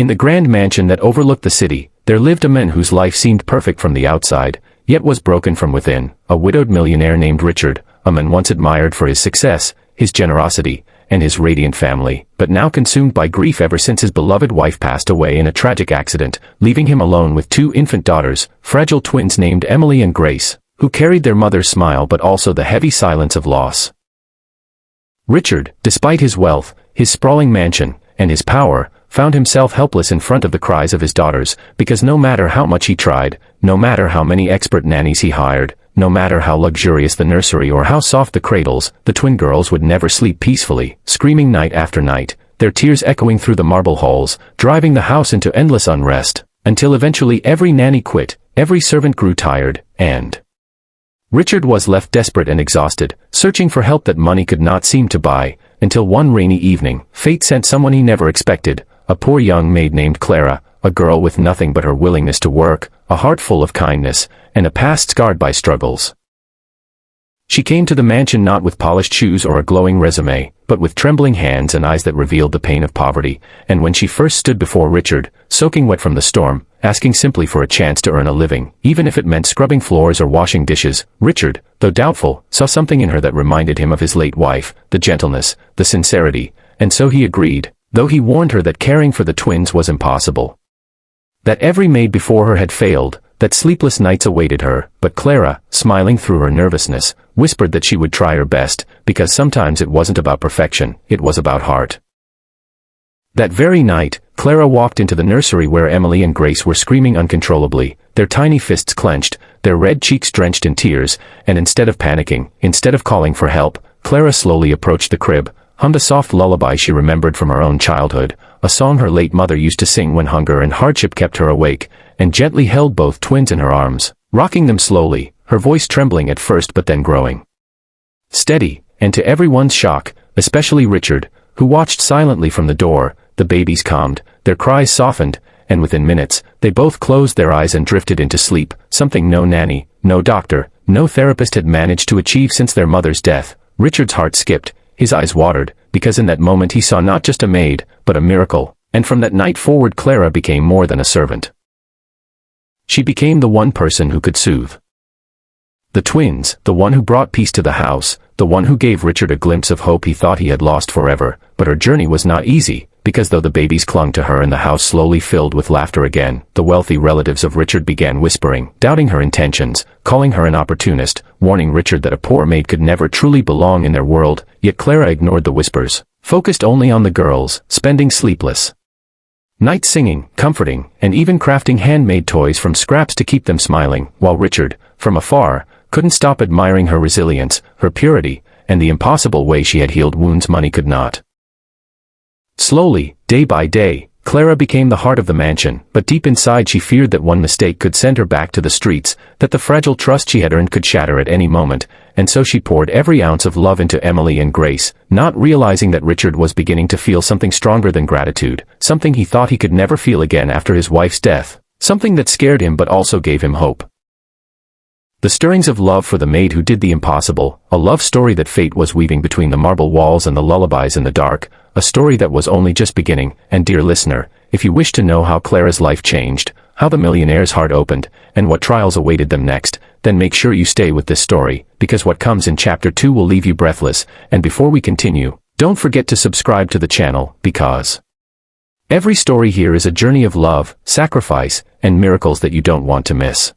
In the grand mansion that overlooked the city, there lived a man whose life seemed perfect from the outside, yet was broken from within, a widowed millionaire named Richard, a man once admired for his success, his generosity, and his radiant family, but now consumed by grief ever since his beloved wife passed away in a tragic accident, leaving him alone with two infant daughters, fragile twins named Emily and Grace, who carried their mother's smile but also the heavy silence of loss. Richard, despite his wealth, his sprawling mansion, and his power, found himself helpless in front of the cries of his daughters, because no matter how much he tried, no matter how many expert nannies he hired, no matter how luxurious the nursery or how soft the cradles, the twin girls would never sleep peacefully, screaming night after night, their tears echoing through the marble halls, driving the house into endless unrest, until eventually every nanny quit, every servant grew tired, and Richard was left desperate and exhausted, searching for help that money could not seem to buy, until one rainy evening, fate sent someone he never expected, a poor young maid named Clara, a girl with nothing but her willingness to work, a heart full of kindness, and a past scarred by struggles. She came to the mansion not with polished shoes or a glowing resume, but with trembling hands and eyes that revealed the pain of poverty, and when she first stood before Richard, soaking wet from the storm, asking simply for a chance to earn a living, even if it meant scrubbing floors or washing dishes, Richard, though doubtful, saw something in her that reminded him of his late wife, the gentleness, the sincerity, and so he agreed, though he warned her that caring for the twins was impossible. That every maid before her had failed, that sleepless nights awaited her, but Clara, smiling through her nervousness, whispered that she would try her best, because sometimes it wasn't about perfection, it was about heart. That very night, Clara walked into the nursery where Emily and Grace were screaming uncontrollably, their tiny fists clenched, their red cheeks drenched in tears, and instead of panicking, instead of calling for help, Clara slowly approached the crib, hummed a soft lullaby she remembered from her own childhood, a song her late mother used to sing when hunger and hardship kept her awake, and gently held both twins in her arms, rocking them slowly, her voice trembling at first but then growing steady, and to everyone's shock, especially Richard, who watched silently from the door, the babies calmed, their cries softened, and within minutes, they both closed their eyes and drifted into sleep, something no nanny, no doctor, no therapist had managed to achieve since their mother's death. Richard's heart skipped, his eyes watered, because in that moment he saw not just a maid, but a miracle, and from that night forward Clara became more than a servant. She became the one person who could soothe the twins, the one who brought peace to the house, the one who gave Richard a glimpse of hope he thought he had lost forever. But her journey was not easy, because though the babies clung to her and the house slowly filled with laughter again, the wealthy relatives of Richard began whispering, doubting her intentions, calling her an opportunist, warning Richard that a poor maid could never truly belong in their world. Yet Clara ignored the whispers, focused only on the girls, spending sleepless nights singing, comforting, and even crafting handmade toys from scraps to keep them smiling, while Richard, from afar, couldn't stop admiring her resilience, her purity, and the impossible way she had healed wounds money could not. Slowly, day by day, Clara became the heart of the mansion, but deep inside she feared that one mistake could send her back to the streets, that the fragile trust she had earned could shatter at any moment, and so she poured every ounce of love into Emily and Grace, not realizing that Richard was beginning to feel something stronger than gratitude, something he thought he could never feel again after his wife's death, something that scared him but also gave him hope. The stirrings of love for the maid who did the impossible, a love story that fate was weaving between the marble walls and the lullabies in the dark, a story that was only just beginning. And dear listener, if you wish to know how Clara's life changed, how the millionaire's heart opened, and what trials awaited them next, then make sure you stay with this story, because what comes in chapter 2 will leave you breathless. And before we continue, don't forget to subscribe to the channel, because every story here is a journey of love, sacrifice, and miracles that you don't want to miss.